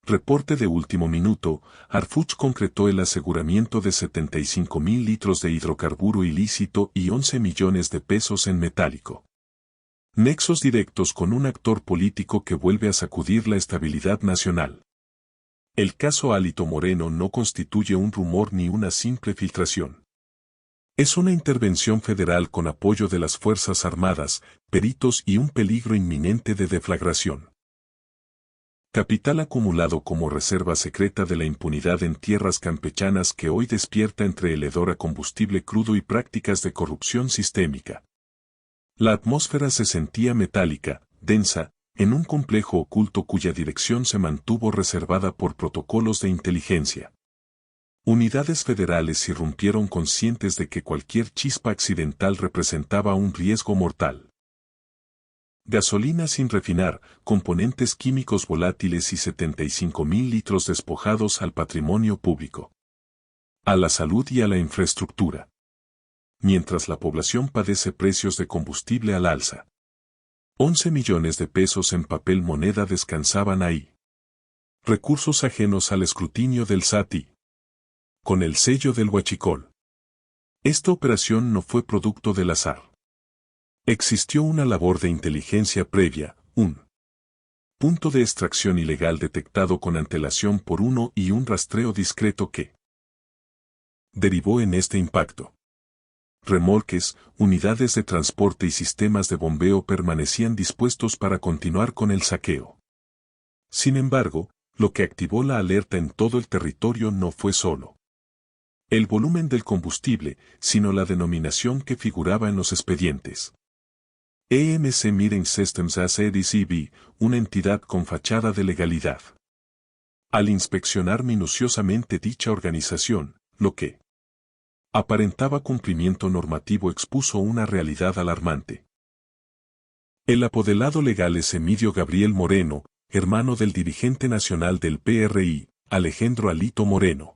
Reporte de último minuto, Arfuch concretó el aseguramiento de 75.000 litros de hidrocarburo ilícito y 11 millones de pesos en metálico. Nexos directos con un actor político que vuelve a sacudir la estabilidad nacional. El caso Alito Moreno no constituye un rumor ni una simple filtración. Es una intervención federal con apoyo de las Fuerzas Armadas, peritos y un peligro inminente de deflagración. Capital acumulado como reserva secreta de la impunidad en tierras campechanas que hoy despierta entre el hedor a combustible crudo y prácticas de corrupción sistémica. La atmósfera se sentía metálica, densa, en un complejo oculto cuya dirección se mantuvo reservada por protocolos de inteligencia. Unidades federales irrumpieron conscientes de que cualquier chispa accidental representaba un riesgo mortal. Gasolina sin refinar, componentes químicos volátiles y 75.000 litros despojados al patrimonio público, a la salud y a la infraestructura. Mientras la población padece precios de combustible al alza. 11 millones de pesos en papel moneda descansaban ahí. Recursos ajenos al escrutinio del SAT con el sello del huachicol. Esta operación no fue producto del azar. Existió una labor de inteligencia previa, un punto de extracción ilegal detectado con antelación por uno y un rastreo discreto que derivó en este impacto. Remolques, unidades de transporte y sistemas de bombeo permanecían dispuestos para continuar con el saqueo. Sin embargo, lo que activó la alerta en todo el territorio no fue solo el volumen del combustible, sino la denominación que figuraba en los expedientes. EMC Mining Systems ACDCB, una entidad con fachada de legalidad. Al inspeccionar minuciosamente dicha organización, lo que aparentaba cumplimiento normativo expuso una realidad alarmante. El apoderado legal es Emilio Gabriel Moreno, hermano del dirigente nacional del PRI, Alejandro Alito Moreno.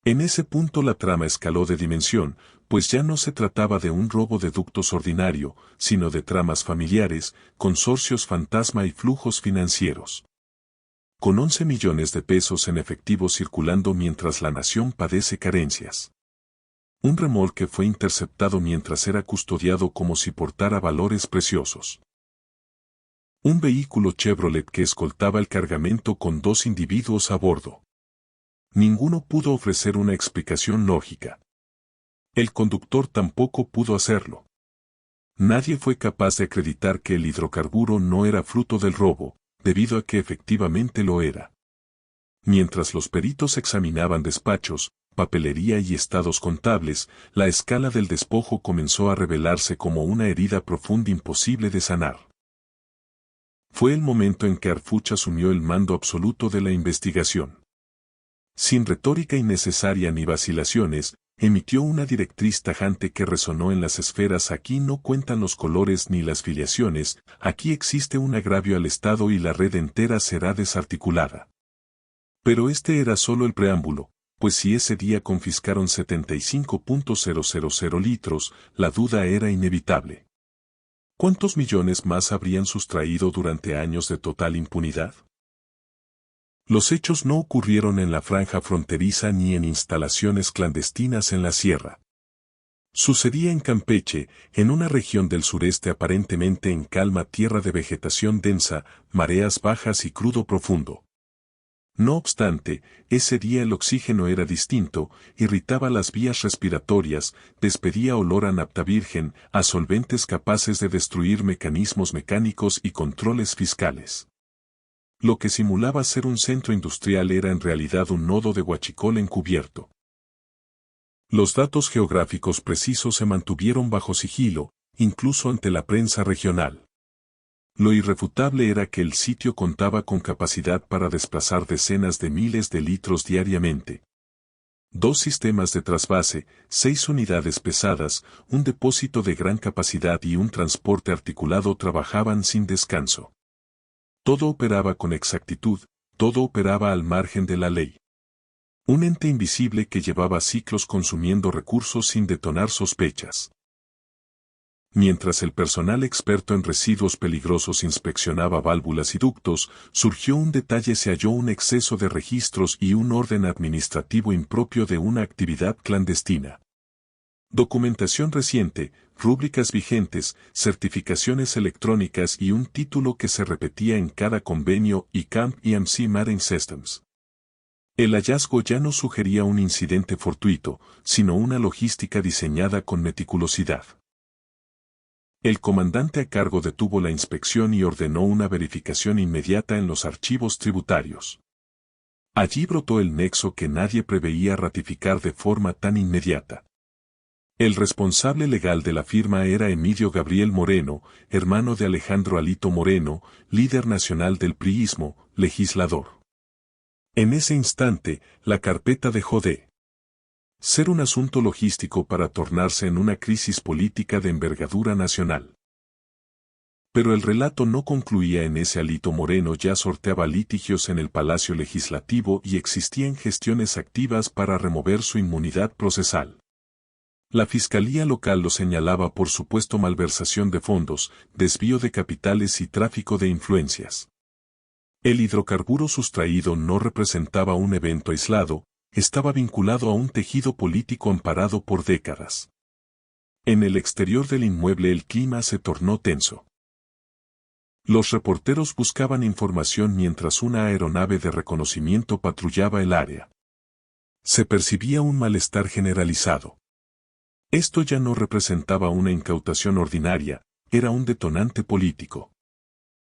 En ese punto la trama escaló de dimensión, pues ya no se trataba de un robo de ductos ordinario, sino de tramas familiares, consorcios fantasma y flujos financieros. Con 11 millones de pesos en efectivo circulando mientras la nación padece carencias. Un remolque fue interceptado mientras era custodiado como si portara valores preciosos. Un vehículo Chevrolet que escoltaba el cargamento con 2 individuos a bordo. Ninguno pudo ofrecer una explicación lógica. El conductor tampoco pudo hacerlo. Nadie fue capaz de acreditar que el hidrocarburo no era fruto del robo, debido a que efectivamente lo era. Mientras los peritos examinaban despachos, papelería y estados contables, la escala del despojo comenzó a revelarse como una herida profunda imposible de sanar. Fue el momento en que Arfuch asumió el mando absoluto de la investigación. Sin retórica innecesaria ni vacilaciones, emitió una directriz tajante que resonó en las esferas: aquí no cuentan los colores ni las filiaciones, aquí existe un agravio al Estado y la red entera será desarticulada. Pero este era solo el preámbulo, pues si ese día confiscaron 75.000 litros, la duda era inevitable. ¿Cuántos millones más habrían sustraído durante años de total impunidad? Los hechos no ocurrieron en la franja fronteriza ni en instalaciones clandestinas en la sierra. Sucedía en Campeche, en una región del sureste aparentemente en calma, tierra de vegetación densa, mareas bajas y crudo profundo. No obstante, ese día el oxígeno era distinto, irritaba las vías respiratorias, despedía olor a nafta virgen, a solventes capaces de destruir mecanismos mecánicos y controles fiscales. Lo que simulaba ser un centro industrial era en realidad un nodo de huachicol encubierto. Los datos geográficos precisos se mantuvieron bajo sigilo, incluso ante la prensa regional. Lo irrefutable era que el sitio contaba con capacidad para desplazar decenas de miles de litros diariamente. 2 sistemas de trasvase, 6 unidades pesadas, un depósito de gran capacidad y un transporte articulado trabajaban sin descanso. Todo operaba con exactitud, todo operaba al margen de la ley. Un ente invisible que llevaba ciclos consumiendo recursos sin detonar sospechas. Mientras el personal experto en residuos peligrosos inspeccionaba válvulas y ductos, surgió un detalle: se halló un exceso de registros y un orden administrativo impropio de una actividad clandestina. Documentación reciente, rúbricas vigentes, certificaciones electrónicas y un título que se repetía en cada convenio y Camp EMC Marine Systems. El hallazgo ya no sugería un incidente fortuito, sino una logística diseñada con meticulosidad. El comandante a cargo detuvo la inspección y ordenó una verificación inmediata en los archivos tributarios. Allí brotó el nexo que nadie preveía ratificar de forma tan inmediata. El responsable legal de la firma era Emilio Gabriel Moreno, hermano de Alejandro Alito Moreno, líder nacional del priismo, legislador. En ese instante, la carpeta dejó de ser un asunto logístico para tornarse en una crisis política de envergadura nacional. Pero el relato no concluía en ese. Alito Moreno ya sorteaba litigios en el Palacio Legislativo y existían gestiones activas para remover su inmunidad procesal. La Fiscalía local lo señalaba por supuesto malversación de fondos, desvío de capitales y tráfico de influencias. El hidrocarburo sustraído no representaba un evento aislado, estaba vinculado a un tejido político amparado por décadas. En el exterior del inmueble el clima se tornó tenso. Los reporteros buscaban información mientras una aeronave de reconocimiento patrullaba el área. Se percibía un malestar generalizado. Esto ya no representaba una incautación ordinaria, era un detonante político.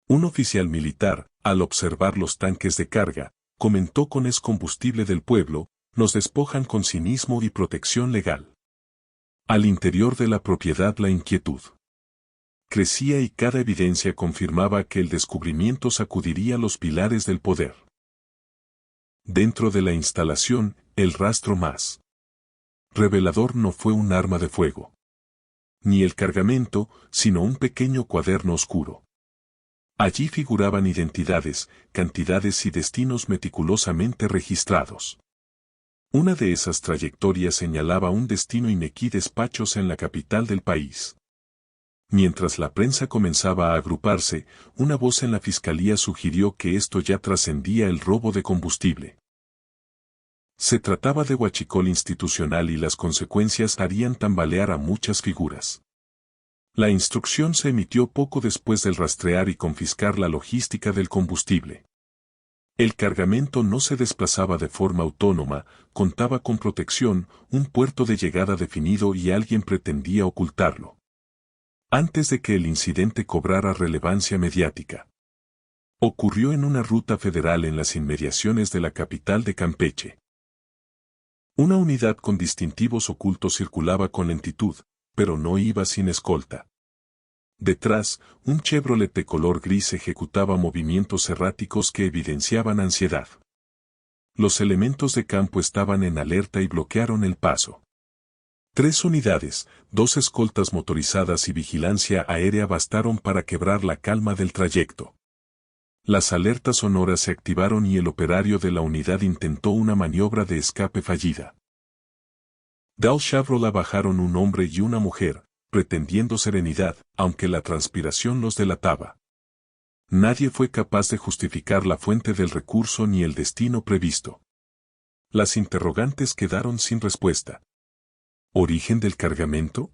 Un oficial militar, al observar los tanques de carga, comentó con "es combustible del pueblo, nos despojan con cinismo y protección legal". Al interior de la propiedad la inquietud crecía y cada evidencia confirmaba que el descubrimiento sacudiría los pilares del poder. Dentro de la instalación, el rastro más revelador no fue un arma de fuego, ni el cargamento, sino un pequeño cuaderno oscuro. Allí figuraban identidades, cantidades y destinos meticulosamente registrados. Una de esas trayectorias señalaba un destino Inequí Despachos en la capital del país. Mientras la prensa comenzaba a agruparse, una voz en la fiscalía sugirió que esto ya trascendía el robo de combustible. Se trataba de huachicol institucional y las consecuencias harían tambalear a muchas figuras. La instrucción se emitió poco después del rastrear y confiscar la logística del combustible. El cargamento no se desplazaba de forma autónoma, contaba con protección, un puerto de llegada definido y alguien pretendía ocultarlo. Antes de que el incidente cobrara relevancia mediática. Ocurrió en una ruta federal en las inmediaciones de la capital de Campeche. Una unidad con distintivos ocultos circulaba con lentitud, pero no iba sin escolta. Detrás, un Chevrolet de color gris ejecutaba movimientos erráticos que evidenciaban ansiedad. Los elementos de campo estaban en alerta y bloquearon el paso. 3 unidades, 2 escoltas motorizadas y vigilancia aérea bastaron para quebrar la calma del trayecto. Las alertas sonoras se activaron y el operario de la unidad intentó una maniobra de escape fallida. Del Chevrolet bajaron un hombre y una mujer, pretendiendo serenidad, aunque la transpiración los delataba. Nadie fue capaz de justificar la fuente del recurso ni el destino previsto. Las interrogantes quedaron sin respuesta. ¿Origen del cargamento?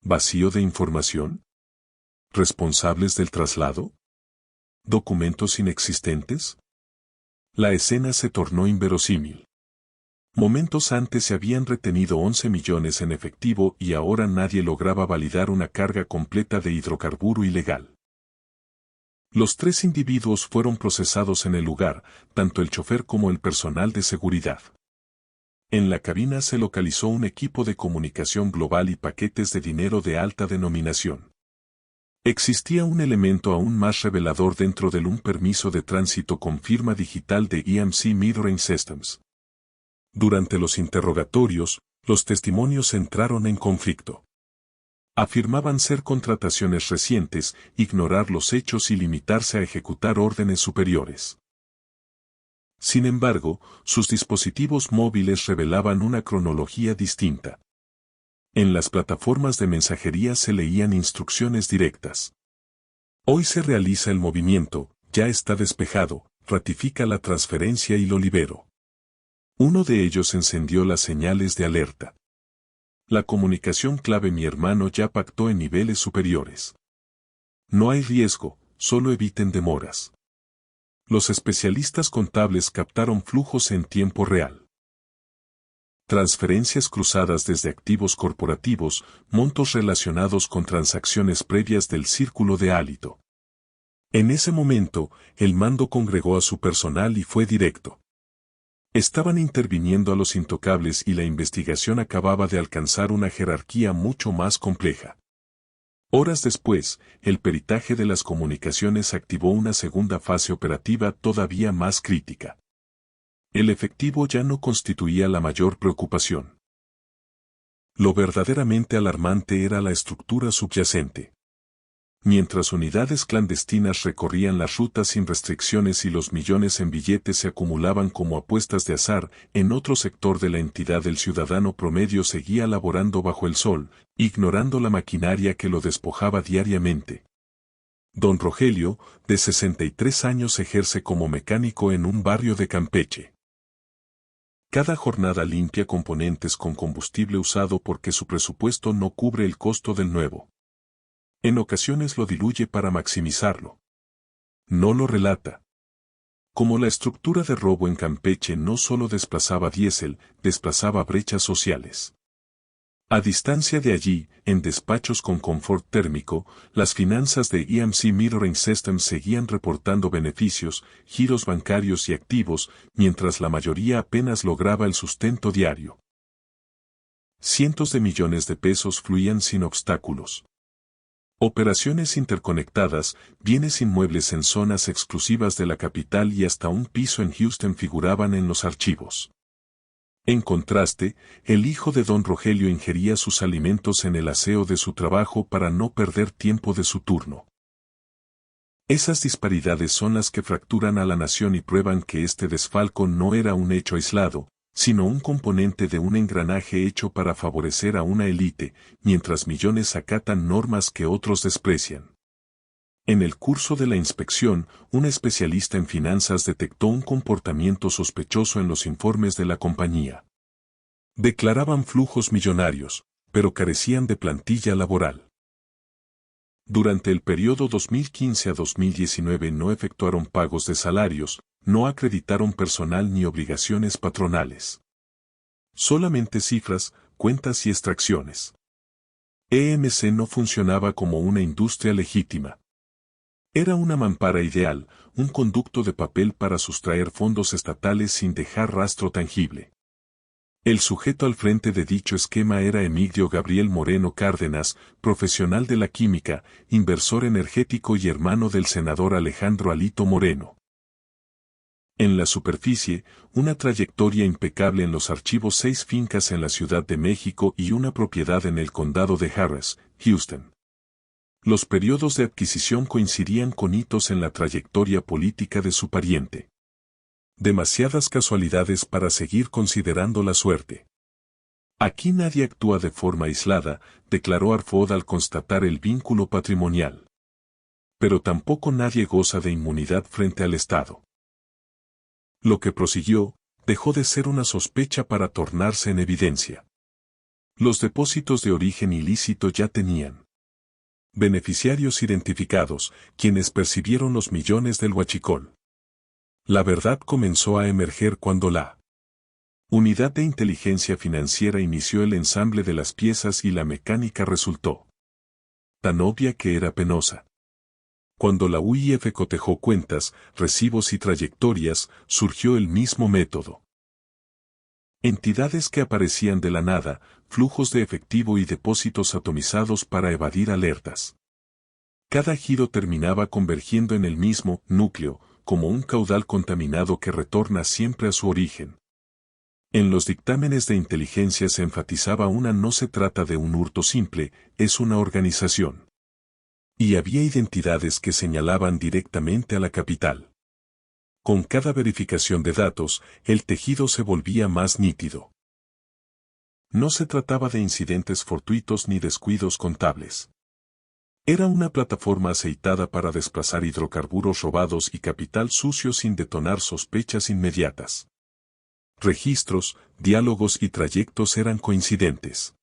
¿Vacío de información? ¿Responsables del traslado? ¿Documentos inexistentes? La escena se tornó inverosímil. Momentos antes se habían retenido 11 millones en efectivo y ahora nadie lograba validar una carga completa de hidrocarburo ilegal. Los 3 individuos fueron procesados en el lugar, tanto el chofer como el personal de seguridad. En la cabina se localizó un equipo de comunicación global y paquetes de dinero de alta denominación. Existía un elemento aún más revelador dentro de un permiso de tránsito con firma digital de EMC Marine Systems. Durante los interrogatorios, los testimonios entraron en conflicto. Afirmaban ser contrataciones recientes, ignorar los hechos y limitarse a ejecutar órdenes superiores. Sin embargo, sus dispositivos móviles revelaban una cronología distinta. En las plataformas de mensajería se leían instrucciones directas. Hoy se realiza el movimiento, ya está despejado, ratifica la transferencia y lo libero. Uno de ellos encendió las señales de alerta. La comunicación clave: mi hermano ya pactó en niveles superiores. No hay riesgo, solo eviten demoras. Los especialistas contables captaron flujos en tiempo real. Transferencias cruzadas desde activos corporativos, montos relacionados con transacciones previas del círculo de hálito. En ese momento, el mando congregó a su personal y fue directo. Estaban interviniendo a los intocables y la investigación acababa de alcanzar una jerarquía mucho más compleja. Horas después, el peritaje de las comunicaciones activó una segunda fase operativa todavía más crítica. El efectivo ya no constituía la mayor preocupación. Lo verdaderamente alarmante era la estructura subyacente. Mientras unidades clandestinas recorrían las rutas sin restricciones y los millones en billetes se acumulaban como apuestas de azar, en otro sector de la entidad el ciudadano promedio seguía laborando bajo el sol, ignorando la maquinaria que lo despojaba diariamente. Don Rogelio, de 63 años, ejerce como mecánico en un barrio de Campeche. Cada jornada limpia componentes con combustible usado porque su presupuesto no cubre el costo del nuevo. En ocasiones lo diluye para maximizarlo. No lo relata. Como la estructura de robo en Campeche no solo desplazaba diésel, desplazaba brechas sociales. A distancia de allí, en despachos con confort térmico, las finanzas de EMC Metering Systems seguían reportando beneficios, giros bancarios y activos, mientras la mayoría apenas lograba el sustento diario. Cientos de millones de pesos fluían sin obstáculos. Operaciones interconectadas, bienes inmuebles en zonas exclusivas de la capital y hasta un piso en Houston figuraban en los archivos. En contraste, el hijo de don Rogelio ingería sus alimentos en el aseo de su trabajo para no perder tiempo de su turno. Esas disparidades son las que fracturan a la nación y prueban que este desfalco no era un hecho aislado, sino un componente de un engranaje hecho para favorecer a una élite, mientras millones acatan normas que otros desprecian. En el curso de la inspección, un especialista en finanzas detectó un comportamiento sospechoso en los informes de la compañía. Declaraban flujos millonarios, pero carecían de plantilla laboral. Durante el periodo 2015 a 2019 no efectuaron pagos de salarios, no acreditaron personal ni obligaciones patronales. Solamente cifras, cuentas y extracciones. EMC no funcionaba como una industria legítima. Era una mampara ideal, un conducto de papel para sustraer fondos estatales sin dejar rastro tangible. El sujeto al frente de dicho esquema era Emilio Gabriel Moreno Cárdenas, profesional de la química, inversor energético y hermano del senador Alejandro Alito Moreno. En la superficie, una trayectoria impecable en los archivos: 6 fincas en la Ciudad de México y una propiedad en el condado de Harris, Houston. Los periodos de adquisición coincidían con hitos en la trayectoria política de su pariente. Demasiadas casualidades para seguir considerando la suerte. Aquí nadie actúa de forma aislada, declaró Arfod al constatar el vínculo patrimonial. Pero tampoco nadie goza de inmunidad frente al Estado. Lo que prosiguió, dejó de ser una sospecha para tornarse en evidencia. Los depósitos de origen ilícito ya tenían beneficiarios identificados, quienes percibieron los millones del huachicol. La verdad comenzó a emerger cuando la Unidad de Inteligencia Financiera inició el ensamble de las piezas y la mecánica resultó tan obvia que era penosa. Cuando la UIF cotejó cuentas, recibos y trayectorias, surgió el mismo método. Entidades que aparecían de la nada, flujos de efectivo y depósitos atomizados para evadir alertas. Cada giro terminaba convergiendo en el mismo núcleo, como un caudal contaminado que retorna siempre a su origen. En los dictámenes de inteligencia se enfatizaba no se trata de un hurto simple, es una organización. Y había identidades que señalaban directamente a la capital. Con cada verificación de datos, el tejido se volvía más nítido. No se trataba de incidentes fortuitos ni descuidos contables. Era una plataforma aceitada para desplazar hidrocarburos robados y capital sucio sin detonar sospechas inmediatas. Registros, diálogos y trayectos eran coincidentes.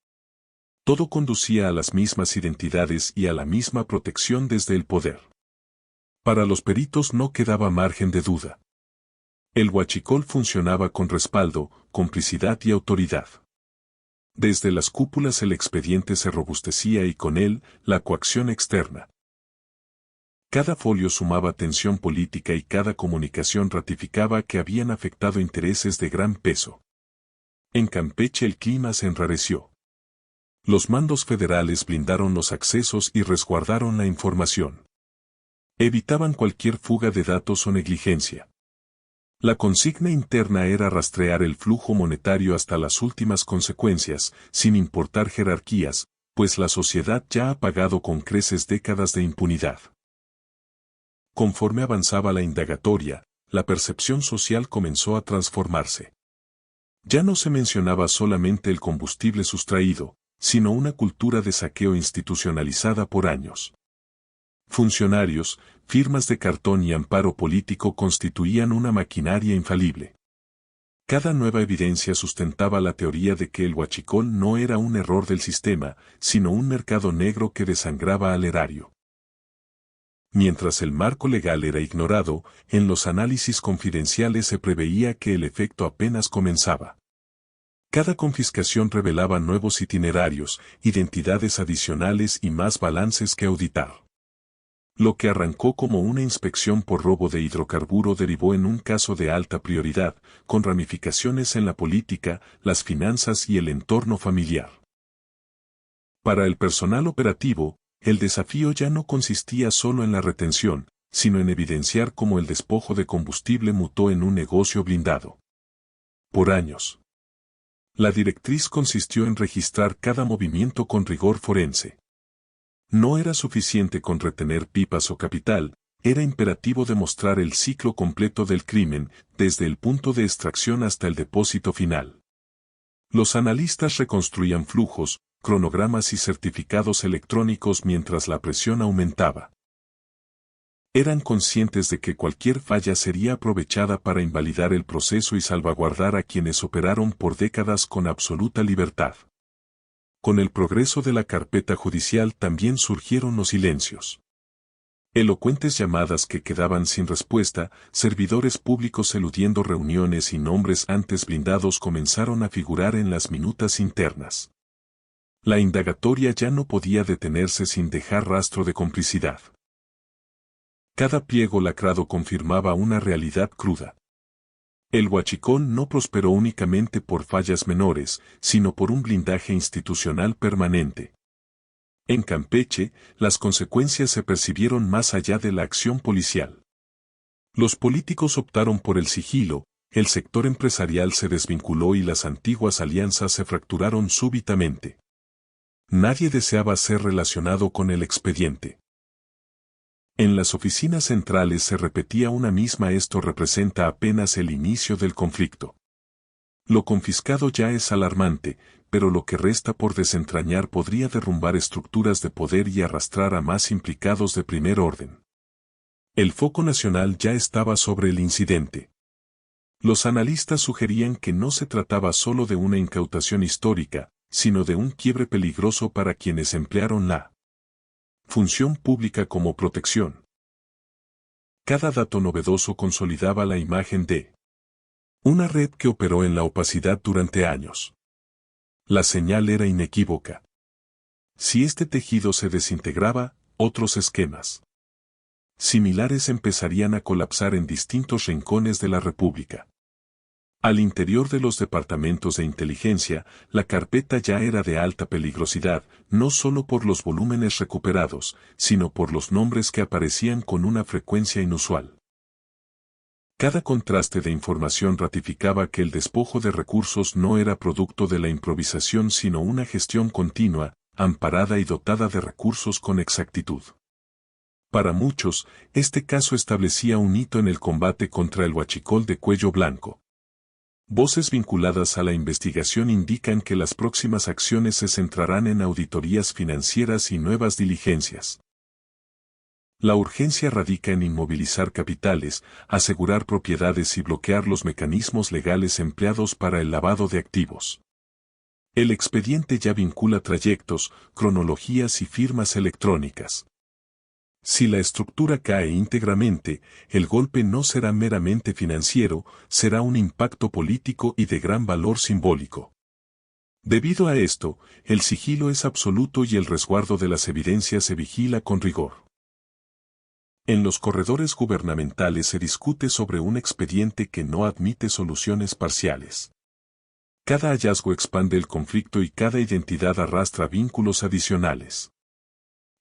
Todo conducía a las mismas identidades y a la misma protección desde el poder. Para los peritos no quedaba margen de duda. El huachicol funcionaba con respaldo, complicidad y autoridad. Desde las cúpulas el expediente se robustecía y con él, la coacción externa. Cada folio sumaba tensión política y cada comunicación ratificaba que habían afectado intereses de gran peso. En Campeche el clima se enrareció. Los mandos federales blindaron los accesos y resguardaron la información. Evitaban cualquier fuga de datos o negligencia. La consigna interna era rastrear el flujo monetario hasta las últimas consecuencias, sin importar jerarquías, pues la sociedad ya ha pagado con creces décadas de impunidad. Conforme avanzaba la indagatoria, la percepción social comenzó a transformarse. Ya no se mencionaba solamente el combustible sustraído, sino una cultura de saqueo institucionalizada por años. Funcionarios, firmas de cartón y amparo político constituían una maquinaria infalible. Cada nueva evidencia sustentaba la teoría de que el huachicol no era un error del sistema, sino un mercado negro que desangraba al erario. Mientras el marco legal era ignorado, en los análisis confidenciales se preveía que el efecto apenas comenzaba. Cada confiscación revelaba nuevos itinerarios, identidades adicionales y más balances que auditar. Lo que arrancó como una inspección por robo de hidrocarburo derivó en un caso de alta prioridad, con ramificaciones en la política, las finanzas y el entorno familiar. Para el personal operativo, el desafío ya no consistía solo en la retención, sino en evidenciar cómo el despojo de combustible mutó en un negocio blindado. Por años. La directriz consistió en registrar cada movimiento con rigor forense. No era suficiente con retener pipas o capital, era imperativo demostrar el ciclo completo del crimen, desde el punto de extracción hasta el depósito final. Los analistas reconstruían flujos, cronogramas y certificados electrónicos mientras la presión aumentaba. Eran conscientes de que cualquier falla sería aprovechada para invalidar el proceso y salvaguardar a quienes operaron por décadas con absoluta libertad. Con el progreso de la carpeta judicial también surgieron los silencios. Elocuentes llamadas que quedaban sin respuesta, servidores públicos eludiendo reuniones y nombres antes blindados comenzaron a figurar en las minutas internas. La indagatoria ya no podía detenerse sin dejar rastro de complicidad. Cada pliego lacrado confirmaba una realidad cruda. El huachicol no prosperó únicamente por fallas menores, sino por un blindaje institucional permanente. En Campeche, las consecuencias se percibieron más allá de la acción policial. Los políticos optaron por el sigilo, el sector empresarial se desvinculó y las antiguas alianzas se fracturaron súbitamente. Nadie deseaba ser relacionado con el expediente. En las oficinas centrales se repetía una misma: esto representa apenas el inicio del conflicto. Lo confiscado ya es alarmante, pero lo que resta por desentrañar podría derrumbar estructuras de poder y arrastrar a más implicados de primer orden. El foco nacional ya estaba sobre el incidente. Los analistas sugerían que no se trataba solo de una incautación histórica, sino de un quiebre peligroso para quienes emplearon la función pública como protección. Cada dato novedoso consolidaba la imagen de una red que operó en la opacidad durante años. La señal era inequívoca. Si este tejido se desintegraba, otros esquemas similares empezarían a colapsar en distintos rincones de la República. Al interior de los departamentos de inteligencia, la carpeta ya era de alta peligrosidad, no solo por los volúmenes recuperados, sino por los nombres que aparecían con una frecuencia inusual. Cada contraste de información ratificaba que el despojo de recursos no era producto de la improvisación sino una gestión continua, amparada y dotada de recursos con exactitud. Para muchos, este caso establecía un hito en el combate contra el huachicol de cuello blanco. Voces vinculadas a la investigación indican que las próximas acciones se centrarán en auditorías financieras y nuevas diligencias. La urgencia radica en inmovilizar capitales, asegurar propiedades y bloquear los mecanismos legales empleados para el lavado de activos. El expediente ya vincula trayectos, cronologías y firmas electrónicas. Si la estructura cae íntegramente, el golpe no será meramente financiero, será un impacto político y de gran valor simbólico. Debido a esto, el sigilo es absoluto y el resguardo de las evidencias se vigila con rigor. En los corredores gubernamentales se discute sobre un expediente que no admite soluciones parciales. Cada hallazgo expande el conflicto y cada identidad arrastra vínculos adicionales.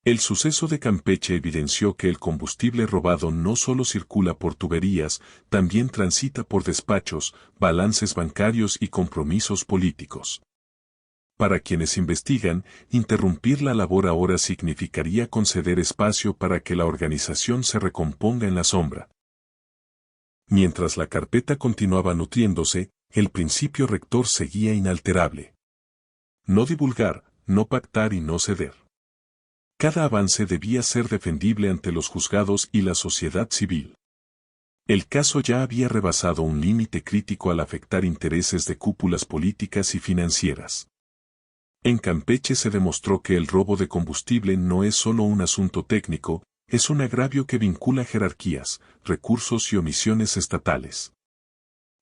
El suceso de Campeche evidenció que el combustible robado no solo circula por tuberías, también transita por despachos, balances bancarios y compromisos políticos. Para quienes investigan, interrumpir la labor ahora significaría conceder espacio para que la organización se recomponga en la sombra. Mientras la carpeta continuaba nutriéndose, el principio rector seguía inalterable. No divulgar, no pactar y no ceder. Cada avance debía ser defendible ante los juzgados y la sociedad civil. El caso ya había rebasado un límite crítico al afectar intereses de cúpulas políticas y financieras. En Campeche se demostró que el robo de combustible no es solo un asunto técnico, es un agravio que vincula jerarquías, recursos y omisiones estatales.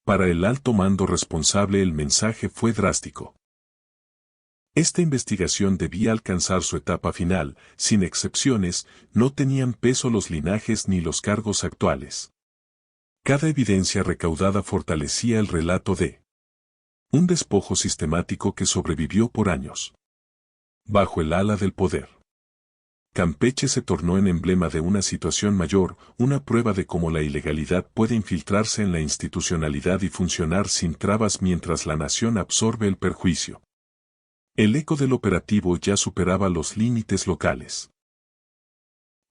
Para el alto mando responsable el mensaje fue drástico. Esta investigación debía alcanzar su etapa final, sin excepciones, no tenían peso los linajes ni los cargos actuales. Cada evidencia recaudada fortalecía el relato de un despojo sistemático que sobrevivió por años. Bajo el ala del poder. Campeche se tornó en emblema de una situación mayor, una prueba de cómo la ilegalidad puede infiltrarse en la institucionalidad y funcionar sin trabas mientras la nación absorbe el perjuicio. El eco del operativo ya superaba los límites locales.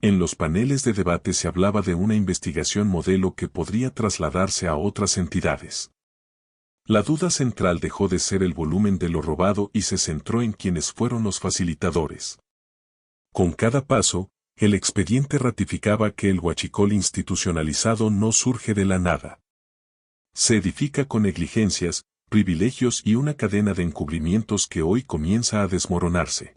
En los paneles de debate se hablaba de una investigación modelo que podría trasladarse a otras entidades. La duda central dejó de ser el volumen de lo robado y se centró en quienes fueron los facilitadores. Con cada paso, el expediente ratificaba que el huachicol institucionalizado no surge de la nada. Se edifica con negligencias, privilegios y una cadena de encubrimientos que hoy comienza a desmoronarse.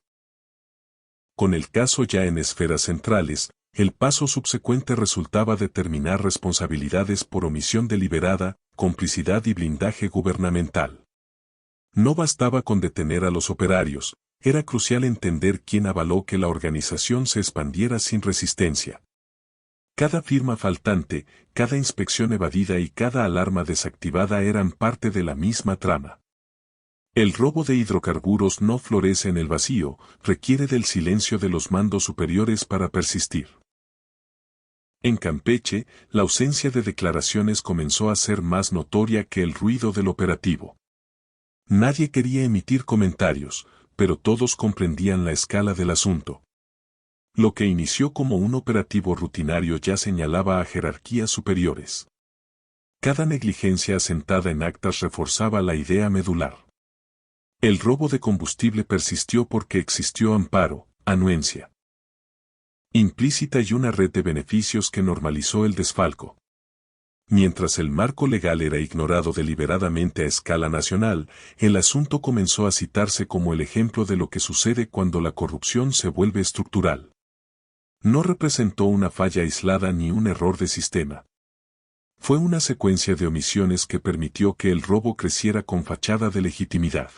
Con el caso ya en esferas centrales, el paso subsecuente resultaba determinar responsabilidades por omisión deliberada, complicidad y blindaje gubernamental. No bastaba con detener a los operarios, era crucial entender quién avaló que la organización se expandiera sin resistencia. Cada firma faltante, cada inspección evadida y cada alarma desactivada eran parte de la misma trama. El robo de hidrocarburos no florece en el vacío, requiere del silencio de los mandos superiores para persistir. En Campeche, la ausencia de declaraciones comenzó a ser más notoria que el ruido del operativo. Nadie quería emitir comentarios, pero todos comprendían la escala del asunto. Lo que inició como un operativo rutinario ya señalaba a jerarquías superiores. Cada negligencia asentada en actas reforzaba la idea medular. El robo de combustible persistió porque existió amparo, anuencia implícita y una red de beneficios que normalizó el desfalco. Mientras el marco legal era ignorado deliberadamente a escala nacional, el asunto comenzó a citarse como el ejemplo de lo que sucede cuando la corrupción se vuelve estructural. No representó una falla aislada ni un error de sistema. Fue una secuencia de omisiones que permitió que el robo creciera con fachada de legitimidad.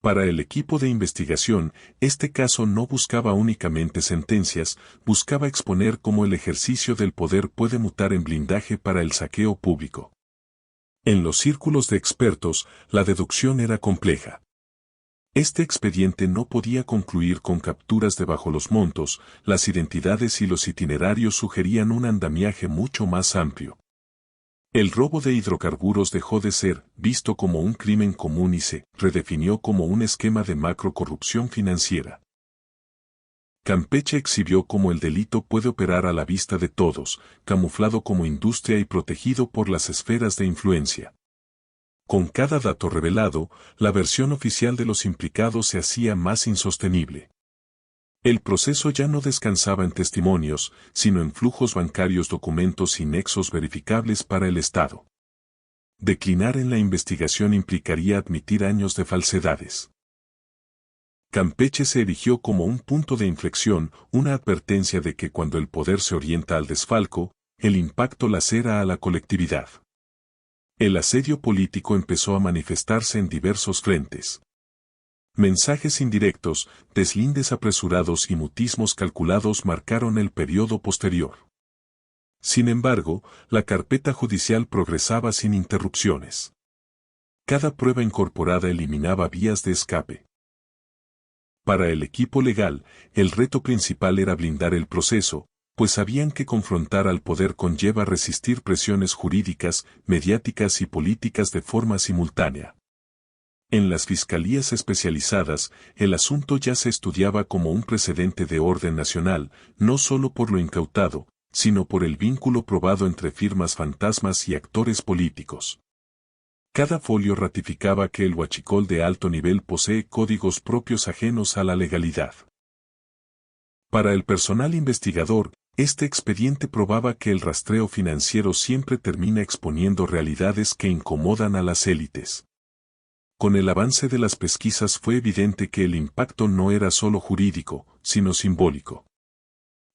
Para el equipo de investigación, este caso no buscaba únicamente sentencias, buscaba exponer cómo el ejercicio del poder puede mutar en blindaje para el saqueo público. En los círculos de expertos, la deducción era compleja. Este expediente no podía concluir con capturas debajo los montos, las identidades y los itinerarios sugerían un andamiaje mucho más amplio. El robo de hidrocarburos dejó de ser visto como un crimen común y se redefinió como un esquema de macrocorrupción financiera. Campeche exhibió cómo el delito puede operar a la vista de todos, camuflado como industria y protegido por las esferas de influencia. Con cada dato revelado, la versión oficial de los implicados se hacía más insostenible. El proceso ya no descansaba en testimonios, sino en flujos bancarios, documentos y nexos verificables para el Estado. Declinar en la investigación implicaría admitir años de falsedades. Campeche se erigió como un punto de inflexión, una advertencia de que cuando el poder se orienta al desfalco, el impacto lacera a la colectividad. El asedio político empezó a manifestarse en diversos frentes. Mensajes indirectos, deslindes apresurados y mutismos calculados marcaron el periodo posterior. Sin embargo, la carpeta judicial progresaba sin interrupciones. Cada prueba incorporada eliminaba vías de escape. Para el equipo legal, el reto principal era blindar el proceso, pues sabían que confrontar al poder conlleva resistir presiones jurídicas, mediáticas y políticas de forma simultánea. En las fiscalías especializadas, el asunto ya se estudiaba como un precedente de orden nacional, no solo por lo incautado, sino por el vínculo probado entre firmas fantasmas y actores políticos. Cada folio ratificaba que el huachicol de alto nivel posee códigos propios ajenos a la legalidad. Para el personal investigador, este expediente probaba que el rastreo financiero siempre termina exponiendo realidades que incomodan a las élites. Con el avance de las pesquisas fue evidente que el impacto no era solo jurídico, sino simbólico.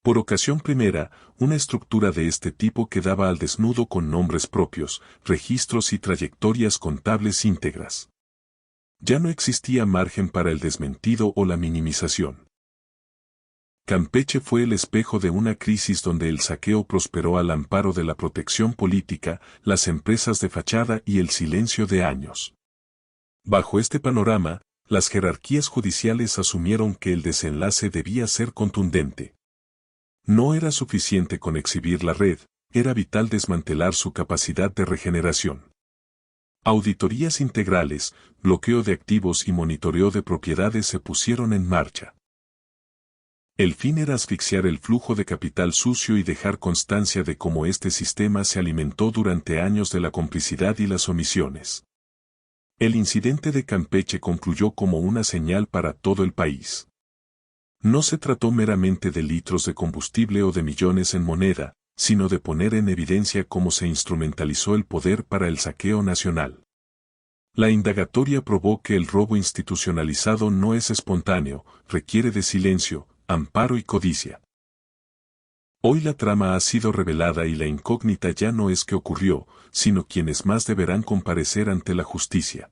Por ocasión primera, una estructura de este tipo quedaba al desnudo con nombres propios, registros y trayectorias contables íntegras. Ya no existía margen para el desmentido o la minimización. Campeche fue el espejo de una crisis donde el saqueo prosperó al amparo de la protección política, las empresas de fachada y el silencio de años. Bajo este panorama, las jerarquías judiciales asumieron que el desenlace debía ser contundente. No era suficiente con exhibir la red, era vital desmantelar su capacidad de regeneración. Auditorías integrales, bloqueo de activos y monitoreo de propiedades se pusieron en marcha. El fin era asfixiar el flujo de capital sucio y dejar constancia de cómo este sistema se alimentó durante años de la complicidad y las omisiones. El incidente de Campeche concluyó como una señal para todo el país. No se trató meramente de litros de combustible o de millones en moneda, sino de poner en evidencia cómo se instrumentalizó el poder para el saqueo nacional. La indagatoria probó que el robo institucionalizado no es espontáneo, requiere de silencio, amparo y codicia. Hoy la trama ha sido revelada y la incógnita ya no es qué ocurrió, sino quienes más deberán comparecer ante la justicia.